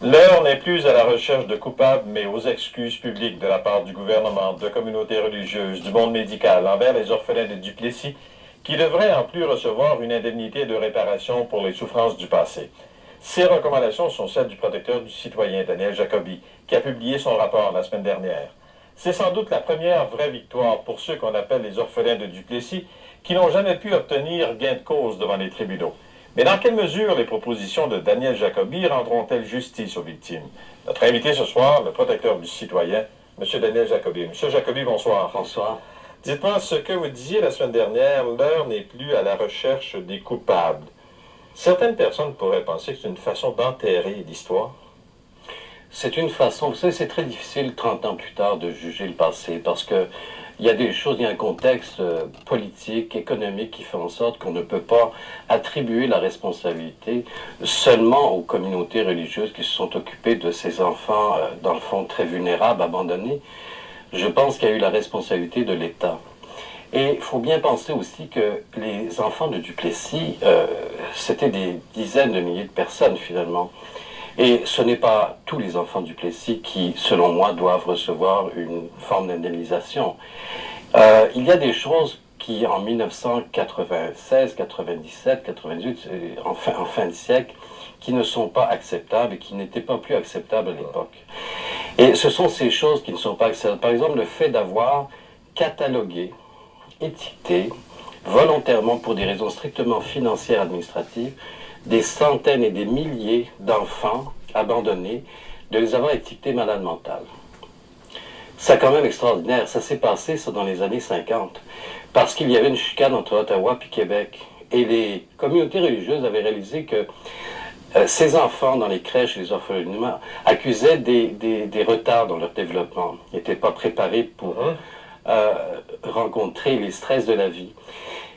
L'heure n'est plus à la recherche de coupables, mais aux excuses publiques de la part du gouvernement, de communautés religieuses, du monde médical envers les orphelins de Duplessis, qui devraient en plus recevoir une indemnité de réparation pour les souffrances du passé. Ces recommandations sont celles du protecteur du citoyen, Daniel Jacobi, qui a publié son rapport la semaine dernière. C'est sans doute la première vraie victoire pour ceux qu'on appelle les orphelins de Duplessis, qui n'ont jamais pu obtenir gain de cause devant les tribunaux. Mais dans quelle mesure les propositions de Daniel Jacobi rendront-elles justice aux victimes? Notre invité ce soir, le protecteur du citoyen, M. Daniel Jacobi. M. Jacobi, bonsoir. Bonsoir. Dites-moi ce que vous disiez la semaine dernière, l'heure n'est plus à la recherche des coupables. Certaines personnes pourraient penser que c'est une façon d'enterrer l'histoire. C'est une façon, vous savez, c'est très difficile 30 ans plus tard de juger le passé parce que il y a des choses, il y a un contexte politique, économique qui fait en sorte qu'on ne peut pas attribuer la responsabilité seulement aux communautés religieuses qui se sont occupées de ces enfants, dans le fond, très vulnérables, abandonnés. Je pense qu'il y a eu la responsabilité de l'État. Et il faut bien penser aussi que les enfants de Duplessis, c'était des dizaines de milliers de personnes finalement. Et ce n'est pas tous les enfants du Duplessis qui, selon moi, doivent recevoir une forme d'indemnisation. Il y a des choses qui, en 1996, 97, 98, en fin de siècle, qui ne sont pas acceptables et qui n'étaient pas plus acceptables à l'époque. Et ce sont ces choses qui ne sont pas acceptables. Par exemple, le fait d'avoir catalogué, étiqueté, volontairement pour des raisons strictement financières administratives, des centaines et des milliers d'enfants abandonnés, de les avoir étiquetés malades mentales. C'est quand même extraordinaire. Ça s'est passé ça, dans les années 50, parce qu'il y avait une chicane entre Ottawa et Québec. Et les communautés religieuses avaient réalisé que ces enfants dans les crèches et les orphelinats accusaient des retards dans leur développement. Ils n'étaient pas préparés pour rencontrer les stress de la vie.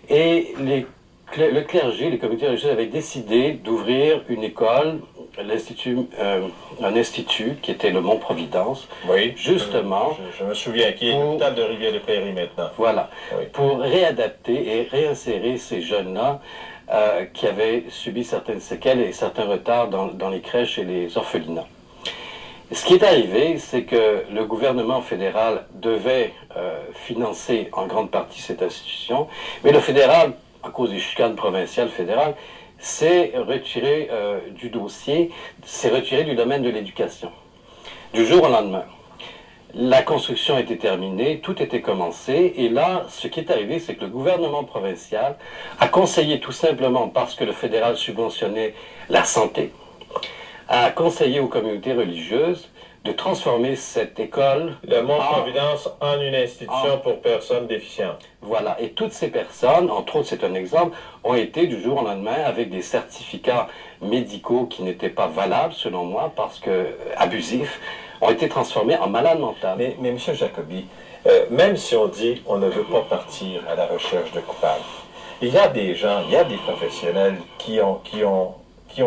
Et le clergé, les communautés religieuses avaient décidé d'ouvrir une école, un institut qui était le Mont-Providence, Oui, justement. Je me souviens, qui est l'hôpital de Rivière-des-Prairies maintenant. Voilà, oui. Pour réadapter et réinsérer ces jeunes-là qui avaient subi certaines séquelles et certains retards dans les crèches et les orphelinats. Ce qui est arrivé, c'est que le gouvernement fédéral devait financer en grande partie cette institution, mais le fédéral, à cause des chicanes provinciales fédérales, s'est retiré du dossier, s'est retiré du domaine de l'éducation. Du jour au lendemain. La construction était terminée, tout était commencé, et là, ce qui est arrivé, c'est que le gouvernement provincial a conseillé tout simplement, parce que le fédéral subventionnait la santé, a conseillé aux communautés religieuses de transformer cette école... Le Mont-Providence en une institution pour personnes déficientes. Voilà, et toutes ces personnes, entre autres, c'est un exemple, ont été du jour au lendemain avec des certificats médicaux qui n'étaient pas valables, selon moi, parce que abusifs, ont été transformés en malades mentales. Mais M. Jacobi, même si on dit on ne veut pas partir à la recherche de coupables, il y a des gens, il y a des professionnels qui ont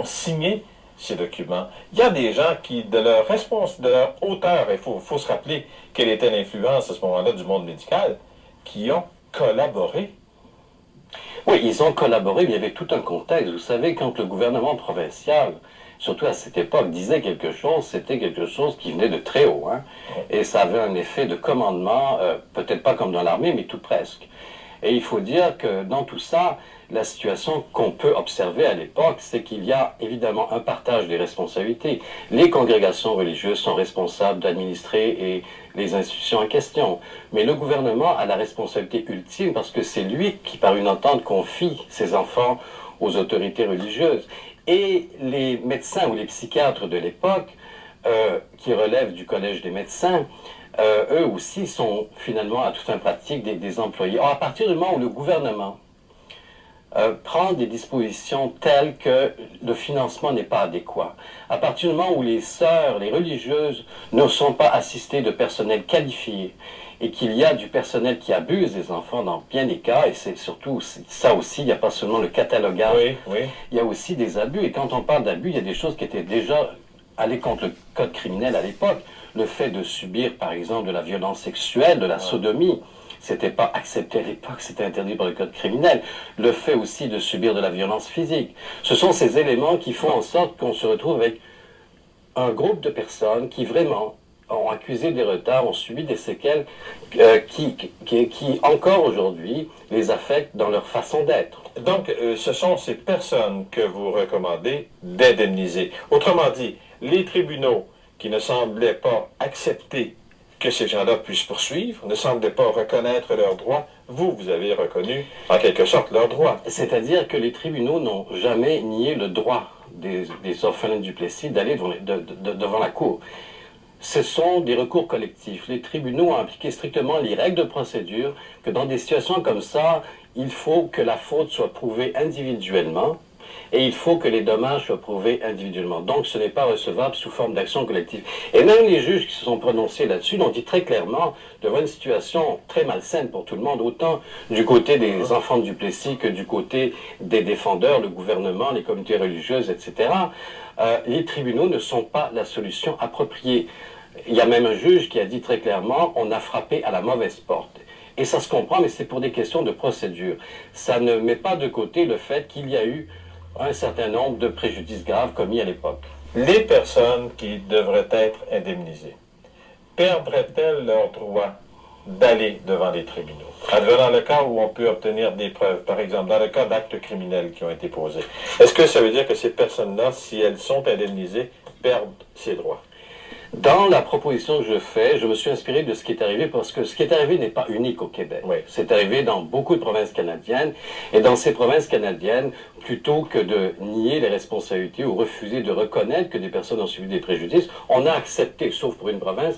signé ces documents. Il y a des gens qui, de leur hauteur, il faut se rappeler quelle était l'influence à ce moment-là du monde médical, qui ont collaboré. Oui, ils ont collaboré, mais il y avait tout un contexte. Vous savez, quand le gouvernement provincial, surtout à cette époque, disait quelque chose, c'était quelque chose qui venait de très haut. Hein? Et ça avait un effet de commandement, peut-être pas comme dans l'armée, mais tout presque. Et il faut dire que dans tout ça, la situation qu'on peut observer à l'époque, c'est qu'il y a évidemment un partage des responsabilités. Les congrégations religieuses sont responsables d'administrer et les institutions en question. Mais le gouvernement a la responsabilité ultime parce que c'est lui qui, par une entente, confie ses enfants aux autorités religieuses. Et les médecins ou les psychiatres de l'époque, qui relèvent du Collège des médecins, eux aussi sont finalement à toute une pratique des employés. Or, à partir du moment où le gouvernement prend des dispositions telles que le financement n'est pas adéquat, à partir du moment où les sœurs, les religieuses, ne sont pas assistées de personnel qualifié, et qu'il y a du personnel qui abuse des enfants dans bien des cas, et c'est surtout ça aussi, il n'y a pas seulement le catalogage, oui. Il y a aussi des abus, et quand on parle d'abus, il y a des choses qui étaient déjà allées contre le code criminel à l'époque. Le fait de subir, par exemple, de la violence sexuelle, de la sodomie, c'était pas accepté à l'époque, c'était interdit par le code criminel. Le fait aussi de subir de la violence physique. Ce sont ces éléments qui font en sorte qu'on se retrouve avec un groupe de personnes qui vraiment ont accusé des retards, ont subi des séquelles qui encore aujourd'hui les affectent dans leur façon d'être. Donc, ce sont ces personnes que vous recommandez d'indemniser. Autrement dit, les tribunaux qui ne semblaient pas accepter que ces gens-là puissent poursuivre, ne semblaient pas reconnaître leurs droits, vous avez reconnu en quelque sorte leurs droits. C'est-à-dire que les tribunaux n'ont jamais nié le droit des orphelins de Duplessis d'aller devant la Cour. Ce sont des recours collectifs. Les tribunaux ont appliqué strictement les règles de procédure, que dans des situations comme ça, il faut que la faute soit prouvée individuellement et il faut que les dommages soient prouvés individuellement. Donc ce n'est pas recevable sous forme d'action collective. Et même les juges qui se sont prononcés là-dessus l'ont dit très clairement, devant une situation très malsaine pour tout le monde, autant du côté des enfants de Duplessis que du côté des défendeurs, le gouvernement, les communautés religieuses, etc. Les tribunaux ne sont pas la solution appropriée. Il y a même un juge qui a dit très clairement, on a frappé à la mauvaise porte. Et ça se comprend, mais c'est pour des questions de procédure. Ça ne met pas de côté le fait qu'il y a eu un certain nombre de préjudices graves commis à l'époque. Les personnes qui devraient être indemnisées perdraient-elles leur droit d'aller devant les tribunaux? Advenant le cas où on peut obtenir des preuves, par exemple, dans le cas d'actes criminels qui ont été posés, est-ce que ça veut dire que ces personnes-là, si elles sont indemnisées, perdent ces droits? Dans la proposition que je fais, je me suis inspiré de ce qui est arrivé parce que ce qui est arrivé n'est pas unique au Québec. Oui. C'est arrivé dans beaucoup de provinces canadiennes. Et dans ces provinces canadiennes, plutôt que de nier les responsabilités ou refuser de reconnaître que des personnes ont subi des préjudices, on a accepté, sauf pour une province,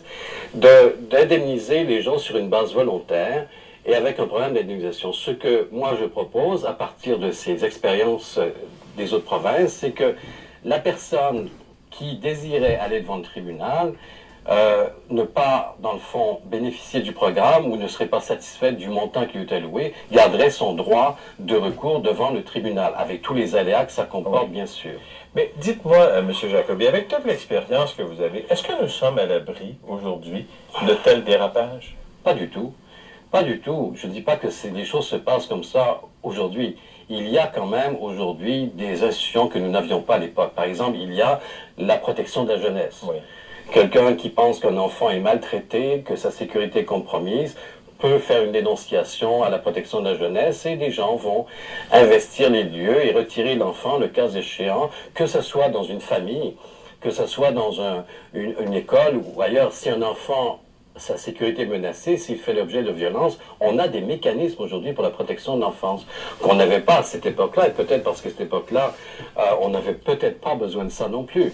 d'indemniser les gens sur une base volontaire et avec un programme d'indemnisation. Ce que moi je propose, à partir de ces expériences des autres provinces, c'est que la personne qui désirait aller devant le tribunal, ne pas, dans le fond, bénéficier du programme ou ne serait pas satisfaite du montant qui lui est alloué, garderait son droit de recours devant le tribunal, avec tous les aléas que ça comporte, bien sûr. Mais dites-moi, M. Jacobi, avec toute l'expérience que vous avez, est-ce que nous sommes à l'abri, aujourd'hui, de tels dérapages? Pas du tout. Pas du tout. Je ne dis pas que les choses se passent comme ça aujourd'hui. Il y a quand même aujourd'hui des institutions que nous n'avions pas à l'époque. Par exemple, il y a la protection de la jeunesse. Oui. Quelqu'un qui pense qu'un enfant est maltraité, que sa sécurité est compromise, peut faire une dénonciation à la protection de la jeunesse et des gens vont investir les lieux et retirer l'enfant, le cas échéant, que ce soit dans une famille, que ce soit dans une école ou ailleurs. Si un enfant, sa sécurité est menacée, s'il fait l'objet de violences, on a des mécanismes aujourd'hui pour la protection de l'enfance qu'on n'avait pas à cette époque-là, et peut-être parce que cette époque-là, on n'avait peut-être pas besoin de ça non plus.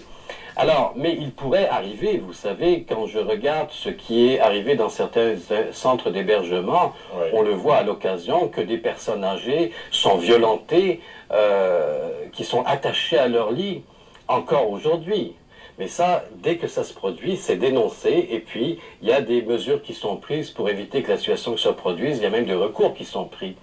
Alors, mais il pourrait arriver, vous savez, quand je regarde ce qui est arrivé dans certains centres d'hébergement, oui, on le voit à l'occasion que des personnes âgées sont violentées, qui sont attachées à leur lit, encore aujourd'hui. Mais ça, dès que ça se produit, c'est dénoncé et puis il y a des mesures qui sont prises pour éviter que la situation se produise, il y a même des recours qui sont pris.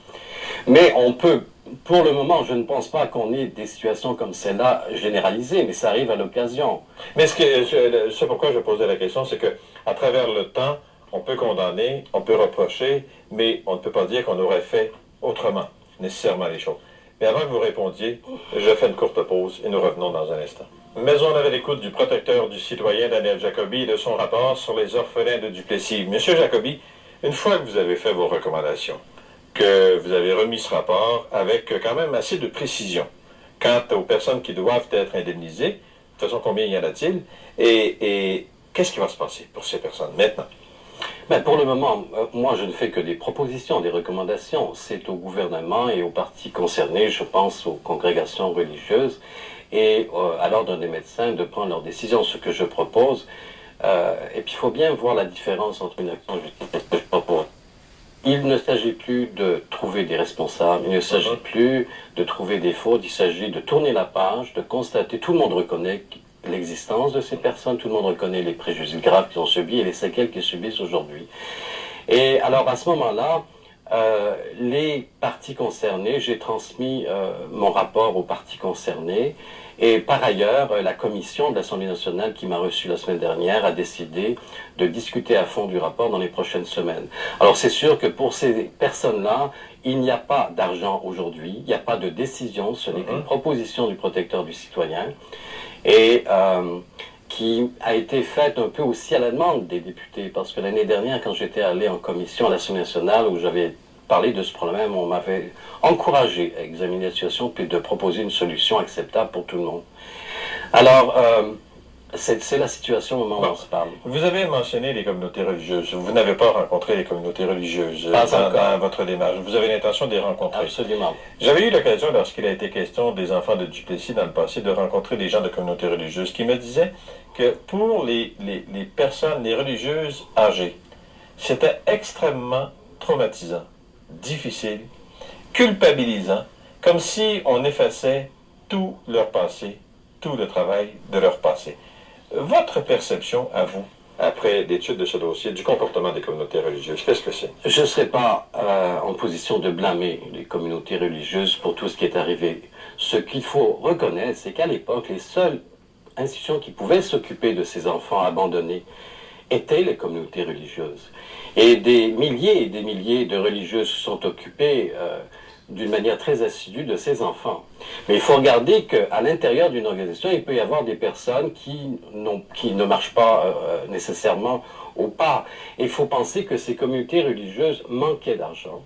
Mais on peut, pour le moment, je ne pense pas qu'on ait des situations comme celle-là généralisées, mais ça arrive à l'occasion. Mais c'est pourquoi je posais la question, c'est que à travers le temps, on peut condamner, on peut reprocher, mais on ne peut pas dire qu'on aurait fait autrement, nécessairement les choses. Mais avant que vous répondiez, je fais une courte pause et nous revenons dans un instant. Mais on avait l'écoute du protecteur du citoyen Daniel Jacobi et de son rapport sur les orphelins de Duplessis. Monsieur Jacobi, une fois que vous avez fait vos recommandations, que vous avez remis ce rapport avec quand même assez de précision quant aux personnes qui doivent être indemnisées, de toute façon, combien y en a-t-il, et qu'est-ce qui va se passer pour ces personnes maintenant? Ben pour le moment, moi je ne fais que des propositions, des recommandations. C'est au gouvernement et aux partis concernés, je pense aux congrégations religieuses, et à l'ordre des médecins de prendre leurs décisions. Ce que je propose, et puis il faut bien voir la différence entre une action justice et ce que je propose. Il ne s'agit plus de trouver des responsables, il ne s'agit plus de trouver des fautes, il s'agit de tourner la page, de constater, tout le monde reconnaît l'existence de ces personnes, tout le monde reconnaît les préjudices graves qu'ils ont subis et les séquelles qu'ils subissent aujourd'hui. Et alors à ce moment-là, les partis concernés, j'ai transmis mon rapport aux partis concernés, et par ailleurs, la commission de l'Assemblée nationale qui m'a reçu la semaine dernière a décidé de discuter à fond du rapport dans les prochaines semaines. Alors c'est sûr que pour ces personnes-là, il n'y a pas d'argent aujourd'hui, il n'y a pas de décision, ce n'est qu'une proposition du protecteur du citoyen, et qui a été faite un peu aussi à la demande des députés, parce que l'année dernière, quand j'étais allé en commission à l'Assemblée nationale, où j'avais parlé de ce problème, on m'avait encouragé à examiner la situation puis de proposer une solution acceptable pour tout le monde. Alors, c'est la situation au moment où on se parle. Vous avez mentionné les communautés religieuses. Vous n'avez pas rencontré les communautés religieuses dans votre démarche. Vous avez l'intention de les rencontrer. Absolument. J'avais eu l'occasion, lorsqu'il a été question des enfants de Duplessis dans le passé, de rencontrer des gens de communautés religieuses qui me disaient que pour les personnes, les religieuses âgées, c'était extrêmement traumatisant, difficile, culpabilisant, comme si on effaçait tout leur passé, tout le travail de leur passé. Votre perception, à vous, après l'étude de ce dossier, du comportement des communautés religieuses, qu'est-ce que c'est? Je ne serai pas en position de blâmer les communautés religieuses pour tout ce qui est arrivé. Ce qu'il faut reconnaître, c'est qu'à l'époque, les seules institutions qui pouvaient s'occuper de ces enfants abandonnés étaient les communautés religieuses. Et des milliers et des milliers de religieuses se sont occupées d'une manière très assidue de ces enfants. Mais il faut regarder qu'à l'intérieur d'une organisation, il peut y avoir des personnes qui ne marchent pas nécessairement au pas. Et il faut penser que ces communautés religieuses manquaient d'argent.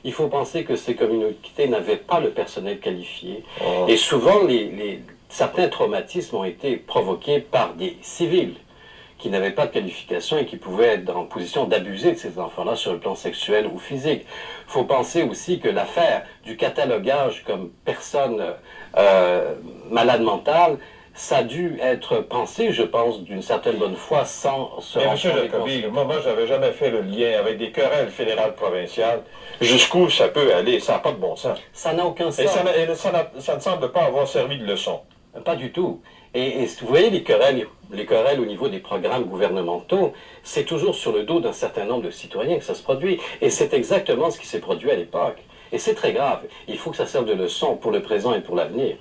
Il faut penser que ces communautés n'avaient pas le personnel qualifié. Oh. Et souvent, certains traumatismes ont été provoqués par des civils qui n'avaient pas de qualification et qui pouvaient être en position d'abuser de ces enfants-là sur le plan sexuel ou physique. Il faut penser aussi que l'affaire du catalogage comme personne malade mentale, ça a dû être pensé, je pense, d'une certaine bonne foi, sans se rendre compte des conséquences. Moi, je n'avais jamais fait le lien avec des querelles fédérales provinciales. Jusqu'où ça peut aller? Ça n'a pas de bon sens. Ça n'a aucun sens. Et ça ne semble pas avoir servi de leçon. Pas du tout. Et vous voyez, les querelles au niveau des programmes gouvernementaux, c'est toujours sur le dos d'un certain nombre de citoyens que ça se produit. Et c'est exactement ce qui s'est produit à l'époque. Et c'est très grave. Il faut que ça serve de leçon pour le présent et pour l'avenir.